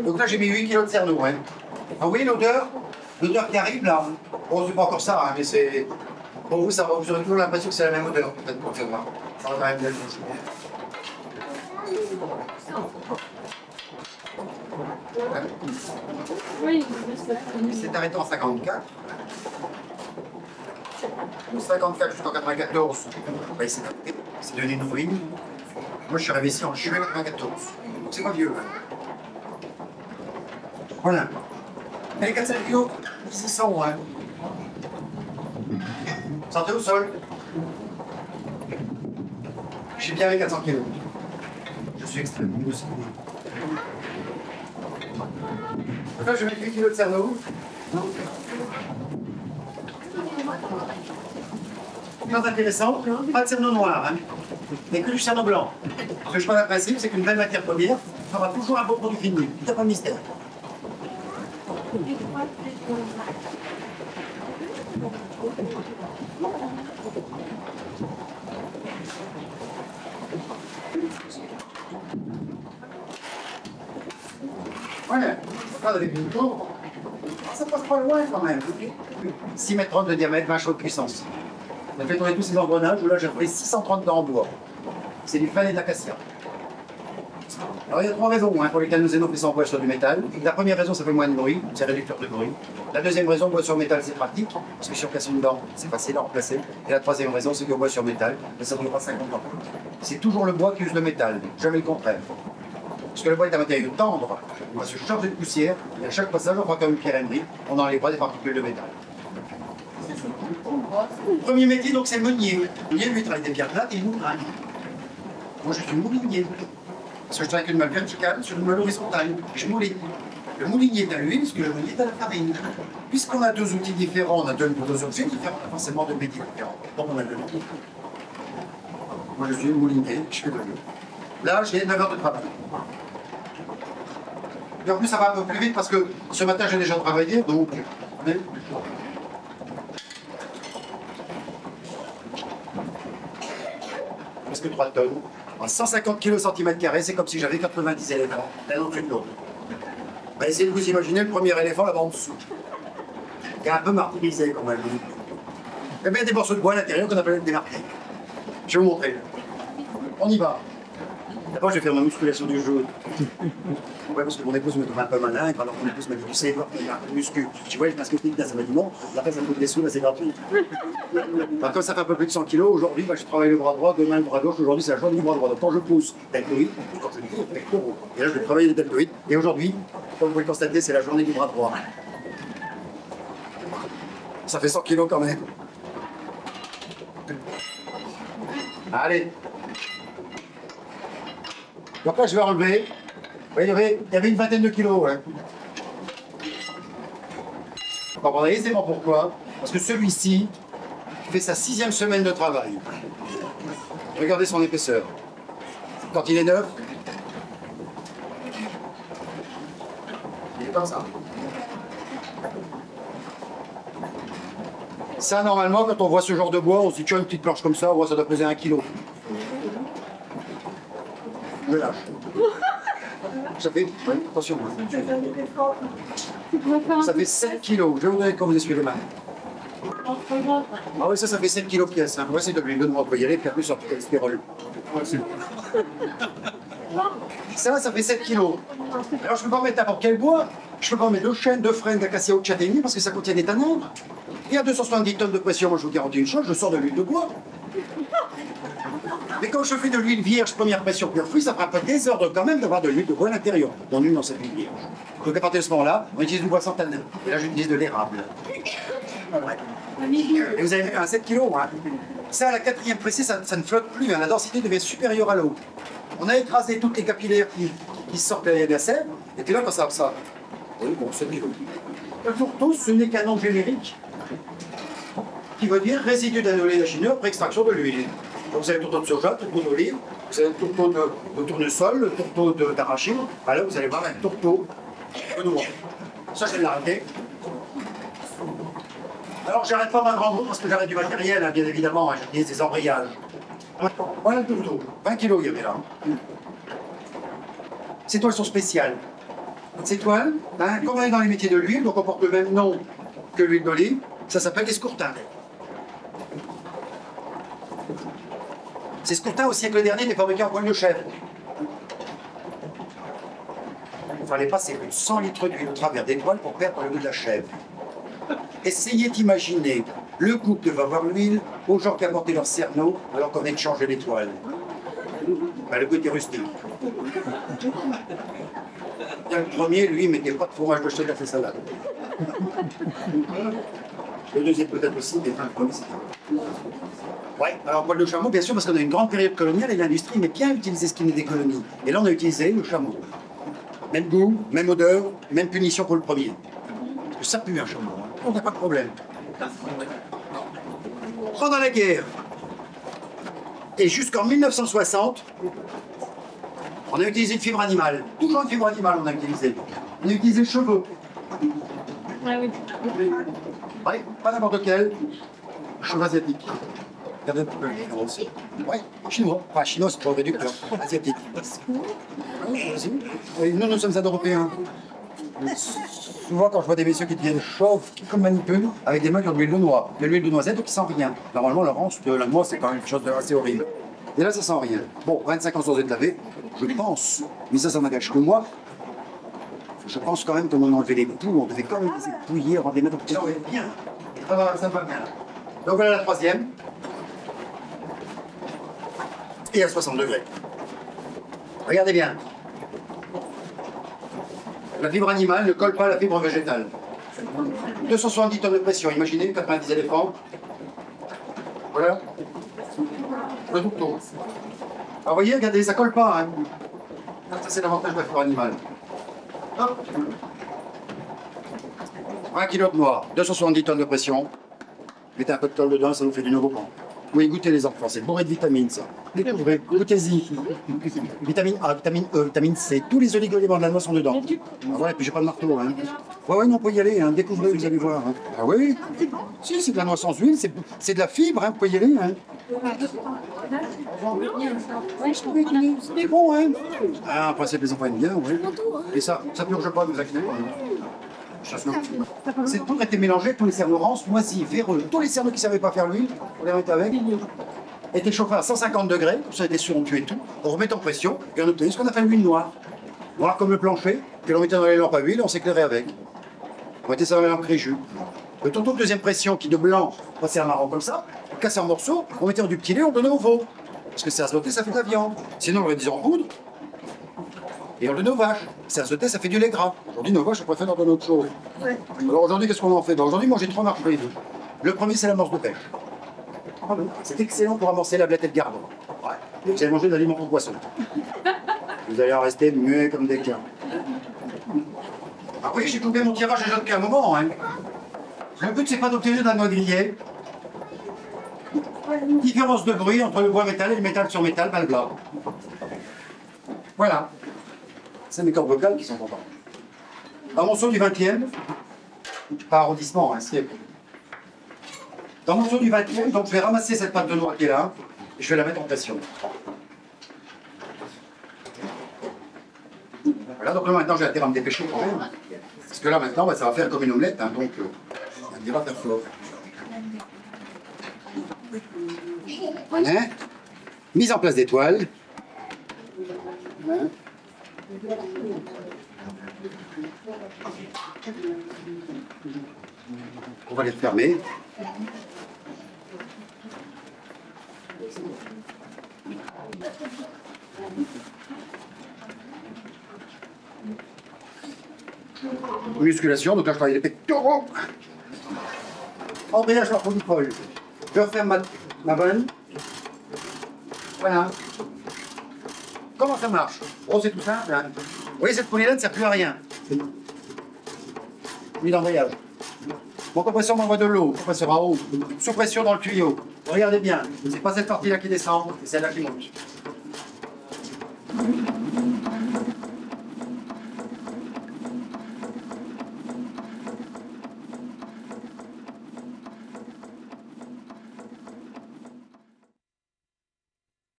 Donc là, j'ai mis 8 kilos de cerneau. Hein. Ah oui, l'odeur qui arrive là. Bon, c'est pas encore ça, hein, mais c'est. Pour vous, ça va, vous aurez toujours l'impression que c'est la même odeur, peut-être pour faire voir. Ça va quand même bien le Oui, il s'est arrêté en 54. De 54 jusqu'en 94, bah, il s'est arrêté. C'est devenu une ruine. Moi, je suis arrivé ici en juillet 94. Donc, c'est pas vieux. Hein. Voilà. Et les 400 kilos, ils y sont. Hein. Sentez au sol. J'ai bien les 400 kilos. Je suis extrêmement aussi. Là, je vais mettre 8 kilos de cerneau. Très intéressant, pas de cerneau noir, hein, mais que du cerneau blanc. Ce que je prends le principe, c'est qu'une belle matière première fera toujours un beau produit fini. Il n'y a pas de mystère. Voilà, regardez bien. Ça passe pas loin quand même. 6 mètres 30 de diamètre, 20 chevaux de puissance. On a fait tourner tous ces engrenages où là j'ai trouvé 630 dents en bois. C'est du frêne et de l'acacia. Alors il y a 3 raisons hein, pour lesquelles nos Zéno fait ça en bois sur du métal. La première raison, ça fait moins de bruit, c'est réducteur de bruit. La deuxième raison, bois sur métal, c'est pratique, parce que si on casse une dent, c'est facile à remplacer. Et la troisième raison, c'est que bois sur métal, ça ne dure pas 50 ans. C'est toujours le bois qui use le métal, jamais le contraire. Parce que le bois est un matériau tendre, on va se charger de poussière, et à chaque passage, on fera comme une pierre émerie, on n'enlève des particules de métal. Premier métier, donc, c'est le meunier. Le meunier, lui, travaille des pierres plates et il mouraille. Moi, je suis moulinier. Parce que je travaille avec une meule verticale sur une meule horizontale. Je mouline. Le moulinier est à l'huile, parce que le meunier est à la farine. Puisqu'on a 2 outils différents, on a 2 outils différents, on a forcément 2 métiers différents. Donc, on a 2 métiers. Moi, je suis moulinier, je fais de l'huile. Là, j'ai 9 heures de travail. Et en plus, ça va un peu plus vite parce que ce matin, j'ai déjà travaillé, donc. Presque 3 tonnes. En 150 kg cm², c'est comme si j'avais 90 éléphants, l'un au-dessus de l'autre. Bah, essayez de vous imaginer le premier éléphant là-bas en dessous. Il est un peu martyrisé quand même. Il y a bien des morceaux de bois à l'intérieur qu'on appelle des marqués. Je vais vous montrer. On y va. D'abord, je vais faire ma musculation du jour. Ouais, parce que mon épouse me trouve un peu malin, alors mon épouse m'a dit, tu sais, il y a un peu de muscu. Tu vois, parce que je dis, ça m'a dit non, après ça me coûte des sous, là c'est gratuit. Alors, comme ça fait un peu plus de 100 kilos, aujourd'hui, bah, je travaille le bras droit, demain le bras gauche, aujourd'hui c'est la journée du bras droit. Donc quand je pousse deltoïde, quand je dis pectoraux, et là je vais travailler les deltoïdes, et aujourd'hui, comme vous pouvez le constater, c'est la journée du bras droit. Ça fait 100 kilos quand même. Allez. Donc là, je vais enlever. Vous voyez, il y avait une vingtaine de kilos. Hein. Vous comprendrez aisément pourquoi. Parce que celui-ci fait sa 6e semaine de travail. Regardez son épaisseur. Quand il est neuf, il est comme ça. Ça, normalement, quand on voit ce genre de bois, on se dit, tu as une petite planche comme ça, on voit, ça doit peser 1 kg. Je lâche. Ça fait, ouais, attention. Ça fait 7 kilos. Je vais vous donner quand vous essuyez les mains. Ah oui, ça fait 7 kilos pièce. Hein. Moi, c'est de l'huile de noix pour y aller, puis après, sur le cholestérol. Ça fait 7 kilos. Alors, je ne peux pas mettre n'importe quel bois. Je ne peux pas mettre de chêne, de frêne, d'acacia ou de châtaignier parce que ça contient des tanins. Et à 270 tonnes de pression, moi, je vous garantis une chose, je sors de l'huile de bois. Mais quand je fais de l'huile vierge, première pression, pur fruit, ça fera pas des ordres quand même d'avoir de l'huile de bois à l'intérieur, dans cette huile vierge. Donc à partir de ce moment-là, on utilise du bois sans tanin. Et là, j'utilise de l'érable. Et vous avez vu, un 7 kg, hein. Ça, à la 4e pressée, ça ne flotte plus, hein. La densité devient supérieure à l'eau. On a écrasé toutes les capillaires qui sortent de la sève, et puis là, quand ça... Oui, bon, 7 kg. Le tourteau, ce n'est qu'un nom générique, qui veut dire résidu d'un oléagineux après extraction de l'huile. Donc vous avez le tourteau de soja, le tourteau d'olive, vous avez le tourteau de tournesol, le tourteau d'arachide. Là, vous allez voir un tourteau de noix. Ça, je vais l'arrêter. Alors, j'arrête pas ma grande roue parce que j'arrête du matériel, hein, bien évidemment. Hein, j'utilise des embrayages. Voilà le tourteau. 20 kilos il y avait là. Ces toiles sont spéciales. Ces toiles, hein, comme on est dans les métiers de l'huile, donc on porte le même nom que l'huile d'olive, ça s'appelle des scourtins. Ces scourtins, au siècle dernier, étaient fabriqués en poil de chèvre. Il ne fallait passer plus de 100 litres d'huile au travers des toiles pour perdre le goût de la chèvre. Essayez d'imaginer le couple va voir l'huile aux gens qui apportaient leur cerneau alors qu'on venait de changer les toiles. Ben, le goût était rustique. Bien, le premier, lui, mettait pas de fromage de chèvre à ses salades. Le deuxième peut-être aussi, mais le premier, c'était... Ouais, alors poil de chameau, bien sûr, parce qu'on a une grande période coloniale et l'industrie aimait bien utiliser ce qui venait des colonies. Et là, on a utilisé le chameau. Même goût, même odeur, même punition pour le premier. Parce que ça pue un chameau, hein. On n'a pas de problème. Pendant la guerre, et jusqu'en 1960, on a utilisé une fibre animale. Toujours une fibre animale, on a utilisé. On a utilisé le cheveu. Ah oui. Ouais, pas n'importe quel. Cheveu asiatique. Regardez un petit peu la différence. Ouais, chinois. Enfin, chinois, c'est trop réducteur. Asiatique. Oui, nous sommes Indo-Européens. Souvent, quand je vois des messieurs qui deviennent chauves, qui comme manipulent, avec des mains qui ont de l'huile de noix, de l'huile de noisette, donc ils sentent rien. Normalement, Laurence, de la noix, c'est quand même quelque chose d'assez horrible. Et là, ça sent rien. Bon, 25 ans sans être lavé, je pense, mais ça n'engage que moi. Je pense quand même qu'on en enlevait les poux, on devait quand même les épouiller avant de les mettre au petit. Ça va bien. Ça va bien. Donc voilà la troisième. Et à 60 degrés. Regardez bien. La fibre animale ne colle pas à la fibre végétale. 270 tonnes de pression, imaginez 90 éléphants. Voilà. Le tourteau. Alors vous voyez, regardez, ça colle pas. Hein. Ça c'est l'avantage de la fibre animale. Hop. 1 kg de noix, 270 tonnes de pression. Mettez un peu de colle dedans, ça nous fait du nouveau pan. Oui, goûtez les enfants, c'est bourré de vitamines ça. Découvrez, goûtez-y. Vitamine A, vitamine E, vitamine C, tous les oligo-éléments de la noix sont dedans. Ah ouais, puis j'ai pas de marteau. Hein. Ouais, non, vous pouvez y aller, hein. Découvrez, vous allez voir. Hein. Ah oui. Si, c'est de la noix sans huile, c'est de la fibre, hein. Vous pouvez y aller. Hein. C'est bon, hein. Ah, en principe, les enfants aiment bien, oui. Et ça purge pas, ne vous inquiétez pas. Cette poudre était mélangée avec tous les cerneaux rances, moisis, véreux. Tous les cerneaux qui ne savaient pas faire l'huile, on les remettait avec, étaient chauffés à 150 degrés, comme ça était sûr, on tuait tout. On remettait en pression et on obtenait ce qu'on appelle l'huile noire. Noire comme le plancher, que l'on mettait dans les lampes à huile et on s'éclairait avec. On mettait ça dans les lampes Créjus. Le tourteau de deuxième pression qui de blanc passait à marron comme ça, on cassait en morceaux, on mettait du petit lait, on donnait au veau. Parce que c'est azoté, ça fait de la viande. Sinon, on aurait dit en poudre. Et on le donne aux vaches. C'est azoté, ça fait du lait gras. Aujourd'hui, nos vaches, on préfère leur donner autre chose. Ouais. Alors aujourd'hui, qu'est-ce qu'on en fait? Aujourd'hui, moi, j'ai 3 marches les deux. Le premier, c'est l'amorce de pêche. C'est excellent pour amorcer la blette et le gardon. Ouais. Vous allez manger des aliments pour poissons. Vous allez en rester muets comme des cœurs. Ah oui, j'ai coupé mon tirage déjà depuis un moment. Hein. Le but, c'est pas d'obtenir d'un noix grillé. Différence de bruit entre le bois métal et le métal sur métal, ben le blanc. Voilà. C'est mes cordes vocales qui sont contents. Dans mon saut du 20e, pas arrondissement, un siècle. Dans mon saut du 20e, donc je vais ramasser cette pâte de noix qui est là, et je vais la mettre en pression. Voilà, donc là maintenant j'ai intérêt à me dépêcher quand même. Parce que là maintenant, bah, ça va faire comme une omelette, hein, donc ça ira faire fort. Voilà. Mise en place des toiles. Voilà. On va les fermer. Musculation, donc là je travaille les pectoraux. Embrayage par polypole. Je referme ma bonne. Voilà. Comment ça marche? Oh, c'est tout simple. Hein. Vous voyez, cette polyline ne sert plus à rien. Mis d'embrayage. Mon compresseur m'envoie de l'eau, compresseur à eau, sous pression dans le tuyau. Regardez bien, c'est pas cette partie-là qui descend, c'est celle-là qui monte.